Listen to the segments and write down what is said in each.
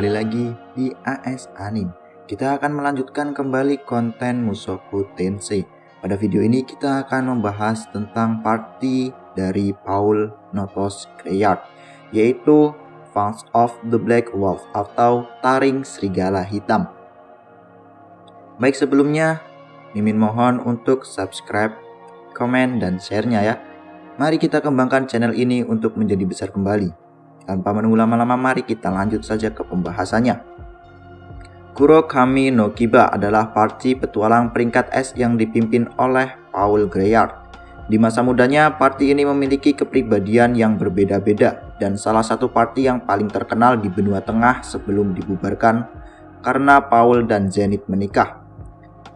kembali lagi di AS Anime. Kita akan melanjutkan kembali konten Mushoku Tensei. Pada video ini kita akan membahas tentang party dari Paul Notos Greyard, yaitu Fangs of the Black Wolf atau Taring Serigala Hitam. Baik, sebelumnya Mimin mohon untuk subscribe, komen, dan share-nya ya. Mari kita kembangkan channel ini untuk menjadi besar kembali. Tanpa menunggu lama-lama, mari kita lanjut saja ke pembahasannya. Kurokami no Kiba adalah party petualang peringkat S yang dipimpin oleh Paul Greyard. Di masa mudanya, party ini memiliki kepribadian yang berbeda-beda dan salah satu party yang paling terkenal di benua tengah sebelum dibubarkan karena Paul dan Zenith menikah.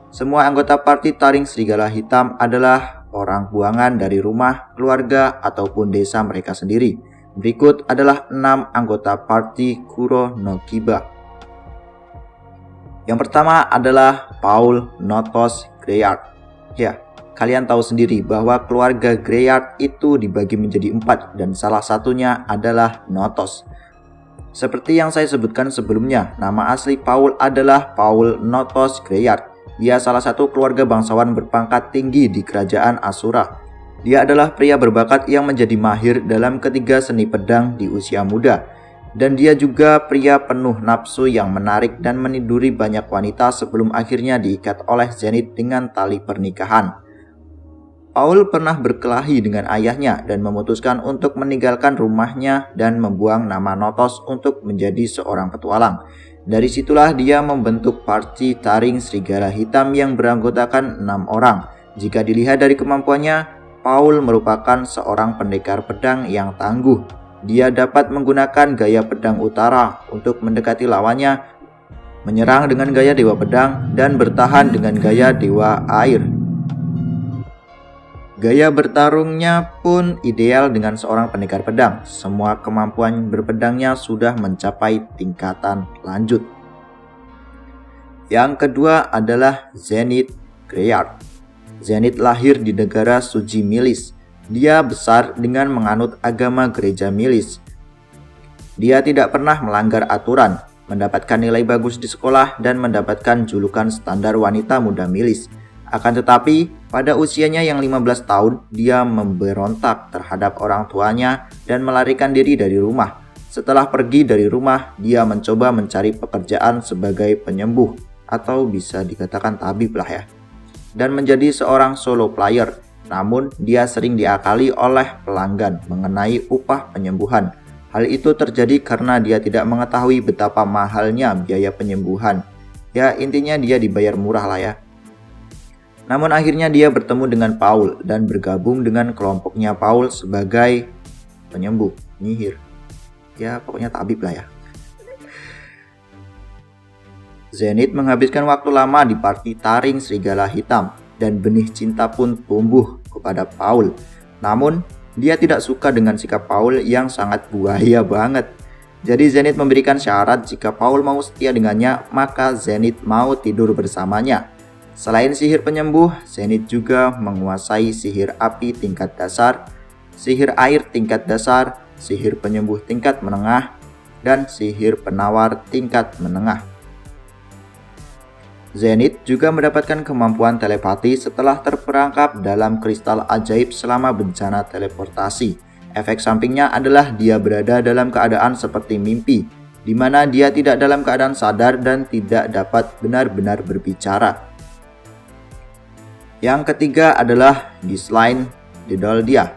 Semua anggota party Taring Serigala Hitam adalah orang buangan dari rumah, keluarga, ataupun desa mereka sendiri. Berikut adalah 6 anggota party Kuro no Kiba. Yang pertama adalah Paul Notos Greyard. Ya, kalian tahu sendiri bahwa keluarga Greyard itu dibagi menjadi 4 dan salah satunya adalah Notos. Seperti yang saya sebutkan sebelumnya, nama asli Paul adalah Paul Notos Greyard. Dia salah satu keluarga bangsawan berpangkat tinggi di kerajaan Asura. Dia adalah pria berbakat yang menjadi mahir dalam ketiga seni pedang di usia muda. Dan dia juga pria penuh nafsu yang menarik dan meniduri banyak wanita sebelum akhirnya diikat oleh Zenith dengan tali pernikahan. Paul pernah berkelahi dengan ayahnya dan memutuskan untuk meninggalkan rumahnya dan membuang nama Notos untuk menjadi seorang petualang. Dari situlah dia membentuk party Taring Serigala Hitam yang beranggotakan 6 orang. Jika dilihat dari kemampuannya, Paul merupakan seorang pendekar pedang yang tangguh. Dia dapat menggunakan gaya pedang utara untuk mendekati lawannya, menyerang dengan gaya dewa pedang, dan bertahan dengan gaya dewa air. Gaya bertarungnya pun ideal dengan seorang pendekar pedang. Semua kemampuan berpedangnya sudah mencapai tingkatan lanjut. Yang kedua adalah Zenith Greyard. Zenith lahir di negara Suji Milis. Dia besar dengan menganut agama gereja Milis. Dia tidak pernah melanggar aturan, mendapatkan nilai bagus di sekolah, dan mendapatkan julukan standar wanita muda Milis. Akan tetapi, pada usianya yang 15 tahun, dia memberontak terhadap orang tuanya dan melarikan diri dari rumah. Setelah pergi dari rumah, dia mencoba mencari pekerjaan sebagai penyembuh, atau bisa dikatakan tabib lah ya, dan menjadi seorang solo player. Namun dia sering diakali oleh pelanggan mengenai upah penyembuhan. Hal itu terjadi karena dia tidak mengetahui betapa mahalnya biaya penyembuhan. Ya, intinya dia dibayar murah lah ya. Namun akhirnya dia bertemu dengan Paul dan bergabung dengan kelompoknya Paul sebagai penyembuh, penyihir. Ya, pokoknya tabib lah ya. Zenith menghabiskan waktu lama di party Taring Serigala Hitam dan benih cinta pun tumbuh kepada Paul. Namun, dia tidak suka dengan sikap Paul yang sangat buaya banget. Jadi Zenith memberikan syarat jika Paul mau setia dengannya, maka Zenith mau tidur bersamanya. Selain sihir penyembuh, Zenith juga menguasai sihir api tingkat dasar, sihir air tingkat dasar, sihir penyembuh tingkat menengah, dan sihir penawar tingkat menengah. Zenith juga mendapatkan kemampuan telepati setelah terperangkap dalam kristal ajaib selama bencana teleportasi. Efek sampingnya adalah dia berada dalam keadaan seperti mimpi, di mana dia tidak dalam keadaan sadar dan tidak dapat benar-benar berbicara. Yang ketiga adalah Ghislaine Dedoldia.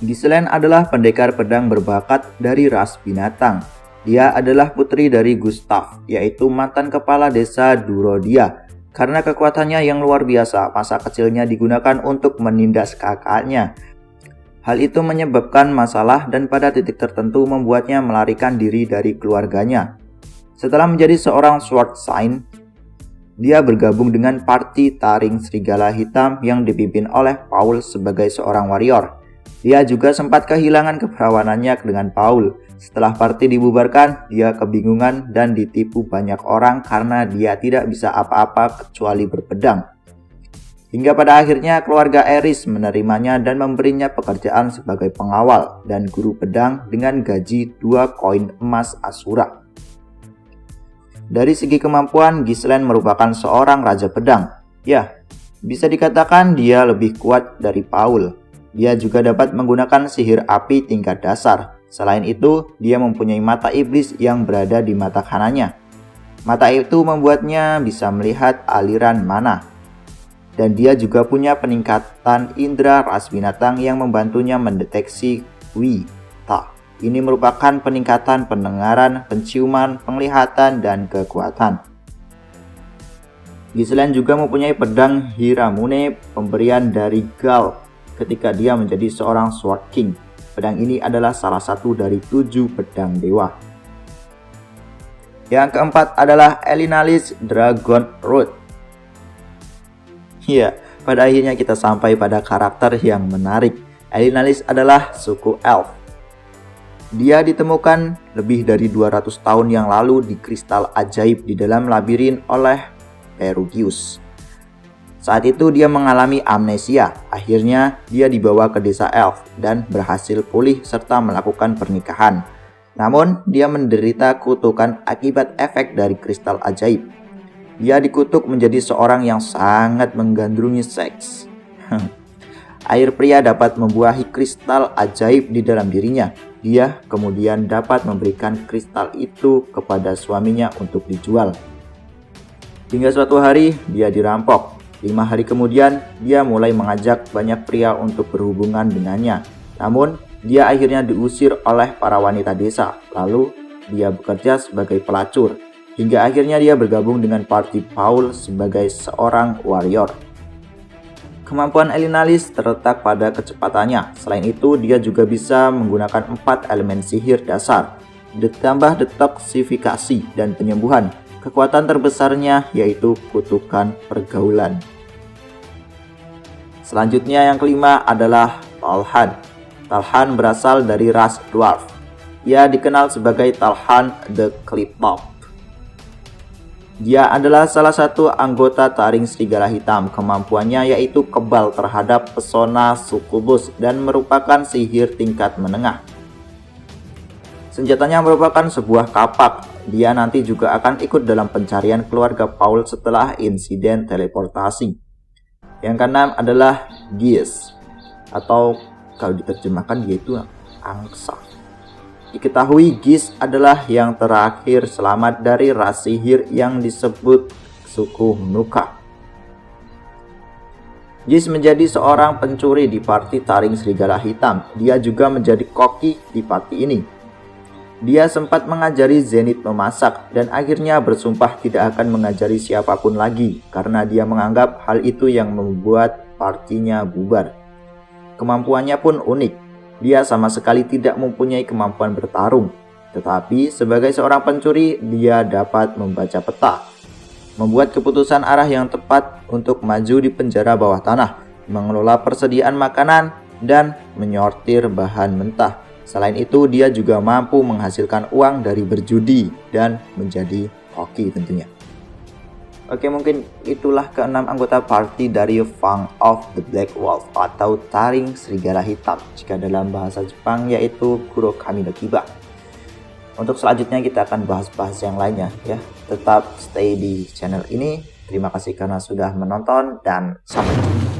Ghislaine adalah pendekar pedang berbakat dari ras binatang. Dia adalah putri dari Gustav, yaitu mantan kepala desa Durodia. Karena kekuatannya yang luar biasa, masa kecilnya digunakan untuk menindas kakaknya. Hal itu menyebabkan masalah dan pada titik tertentu membuatnya melarikan diri dari keluarganya. Setelah menjadi seorang Sword Sign, dia bergabung dengan party Taring Serigala Hitam yang dipimpin oleh Paul sebagai seorang warrior. Dia juga sempat kehilangan keperawanannya dengan Paul. Setelah party dibubarkan, dia kebingungan dan ditipu banyak orang karena dia tidak bisa apa-apa kecuali berpedang. Hingga pada akhirnya keluarga Ares menerimanya dan memberinya pekerjaan sebagai pengawal dan guru pedang dengan gaji 2 koin emas Asura. Dari segi kemampuan, Ghislaine merupakan seorang raja pedang. Ya, bisa dikatakan dia lebih kuat dari Paul. Dia juga dapat menggunakan sihir api tingkat dasar. Selain itu, dia mempunyai mata iblis yang berada di mata kanannya. Mata itu membuatnya bisa melihat aliran mana. Dan dia juga punya peningkatan indera ras binatang yang membantunya mendeteksi wita. Ini merupakan peningkatan pendengaran, penciuman, penglihatan, dan kekuatan. Ghislaine juga mempunyai pedang Hiramune pemberian dari Gal ketika dia menjadi seorang Sword King. Pedang ini adalah salah satu dari 7 pedang dewa. Yang keempat adalah Elinalys Dragonroot. Ya, pada akhirnya kita sampai pada karakter yang menarik. Elinalys adalah suku Elf. Dia ditemukan lebih dari 200 tahun yang lalu di kristal ajaib di dalam labirin oleh Perugius. Saat itu dia mengalami amnesia. Akhirnya dia dibawa ke desa Elf dan berhasil pulih serta melakukan pernikahan. Namun dia menderita kutukan akibat efek dari kristal ajaib. Dia dikutuk menjadi seorang yang sangat menggandrungi seks. Air pria dapat membuahi kristal ajaib di dalam dirinya. Dia kemudian dapat memberikan kristal itu kepada suaminya untuk dijual. Hingga suatu hari dia dirampok. 5 hari kemudian dia mulai mengajak banyak pria untuk berhubungan dengannya. Namun dia akhirnya diusir oleh para wanita desa. Lalu dia bekerja sebagai pelacur. Hingga akhirnya dia bergabung dengan party Paul sebagai seorang warrior. Kemampuan Elinalys terletak pada kecepatannya. Selain itu, dia juga bisa menggunakan 4 elemen sihir dasar, ditambah detoksifikasi dan penyembuhan. Kekuatan terbesarnya yaitu kutukan pergaulan. Selanjutnya yang kelima adalah Talhan. Talhan berasal dari ras dwarf. Ia dikenal sebagai Talhan the Cliptop. Dia adalah salah satu anggota taring serigala hitam. Kemampuannya yaitu kebal terhadap pesona sukubus dan merupakan sihir tingkat menengah. Senjatanya merupakan sebuah kapak. Dia nanti juga akan ikut dalam pencarian keluarga Paul setelah insiden teleportasi. Yang keenam adalah Gis, atau kalau diterjemahkan yaitu angsa. Diketahui Gis adalah yang terakhir selamat dari ras sihir yang disebut suku Nuka. Gis menjadi seorang pencuri di party taring serigala hitam. Dia juga menjadi koki di party ini. Dia sempat mengajari Zenith memasak dan akhirnya bersumpah tidak akan mengajari siapapun lagi karena dia menganggap hal itu yang membuat partinya bubar. Kemampuannya pun unik. Dia sama sekali tidak mempunyai kemampuan bertarung. Tetapi sebagai seorang pencuri, dia dapat membaca peta, membuat keputusan arah yang tepat untuk maju di penjara bawah tanah, mengelola persediaan makanan, dan menyortir bahan mentah. Selain itu, dia juga mampu menghasilkan uang dari berjudi dan menjadi hoki tentunya. Oke, mungkin itulah keenam anggota party dari Fang of the Black Wolf atau taring serigala hitam. Jika dalam bahasa Jepang yaitu Kuro Kami no Kiba. Untuk selanjutnya kita akan bahas-bahas yang lainnya ya. Tetap stay di channel ini. Terima kasih karena sudah menonton dan sampai jumpa.